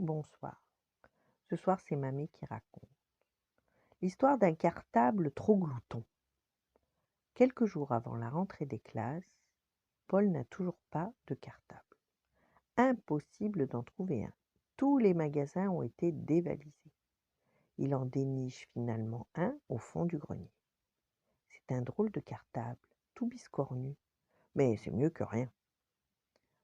Bonsoir. Ce soir, c'est mamie qui raconte. L'histoire d'un cartable trop glouton. Quelques jours avant la rentrée des classes, Paul n'a toujours pas de cartable. Impossible d'en trouver un. Tous les magasins ont été dévalisés. Il en déniche finalement un au fond du grenier. C'est un drôle de cartable, tout biscornu, mais c'est mieux que rien.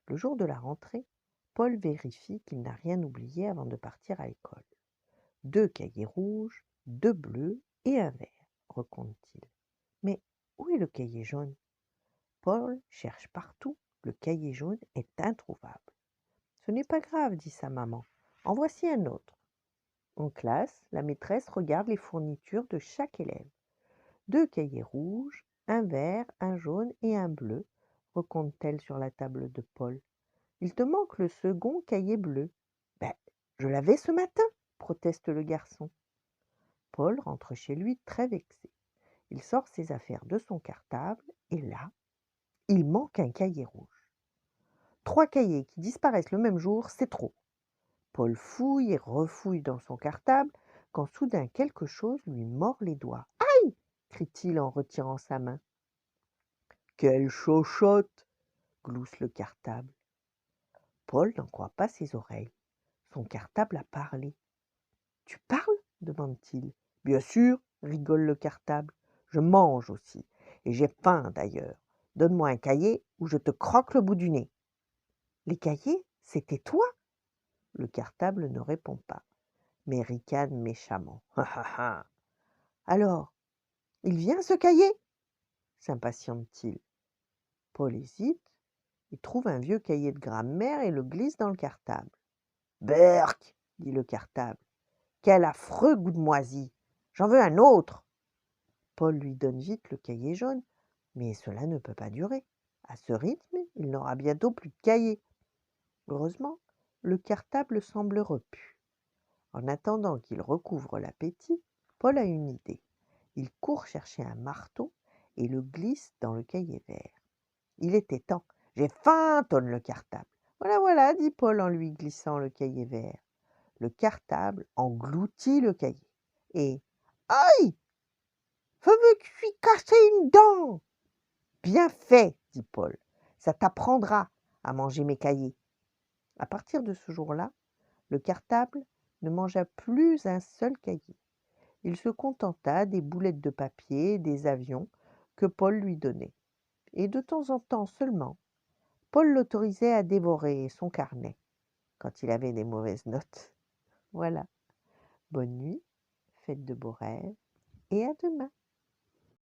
Le jour de la rentrée, Paul vérifie qu'il n'a rien oublié avant de partir à l'école. 2 cahiers rouges, 2 bleus et un vert, recompte-t-il. Mais où est le cahier jaune? Paul cherche partout. Le cahier jaune est introuvable. Ce n'est pas grave, dit sa maman. En voici un autre. En classe, la maîtresse regarde les fournitures de chaque élève. 2 cahiers rouges, un vert, un jaune et un bleu, recompte-t-elle sur la table de Paul. Il te manque le second cahier bleu. Ben, je l'avais ce matin, proteste le garçon. Paul rentre chez lui très vexé. Il sort ses affaires de son cartable et là, il manque un cahier rouge. 3 cahiers qui disparaissent le même jour, c'est trop. Paul fouille et refouille dans son cartable quand soudain quelque chose lui mord les doigts. Aïe! Crie-t-il en retirant sa main. Quelle chochotte! Glousse le cartable. Paul n'en croit pas ses oreilles. Son cartable a parlé. Tu parles? Demande-t-il. Bien sûr, rigole le cartable. Je mange aussi. Et j'ai faim d'ailleurs. Donne-moi un cahier ou je te croque le bout du nez. Les cahiers, c'était toi? Le cartable ne répond pas, mais ricane méchamment. Ha ha ha. Alors, il vient ce cahier? S'impatiente-t-il. Paul hésite. Il trouve un vieux cahier de grammaire et le glisse dans le cartable. Berk, dit le cartable. Quel affreux goût de moisi. J'en veux un autre. Paul lui donne vite le cahier jaune, mais cela ne peut pas durer. À ce rythme, il n'aura bientôt plus de cahier. Heureusement, le cartable semble repu. En attendant qu'il recouvre l'appétit, Paul a une idée. Il court chercher un marteau et le glisse dans le cahier vert. Il était temps. J'ai faim, tonne le cartable. Voilà, voilà, dit Paul en lui glissant le cahier vert. Le cartable engloutit le cahier. Et aïe! Je me suis cassé une dent. Bien fait, dit Paul. Ça t'apprendra à manger mes cahiers. À partir de ce jour-là, le cartable ne mangea plus un seul cahier. Il se contenta des boulettes de papier, des avions que Paul lui donnait. Et de temps en temps seulement, Paul l'autorisait à dévorer son carnet quand il avait des mauvaises notes. Voilà. Bonne nuit, faites de beaux rêves et à demain.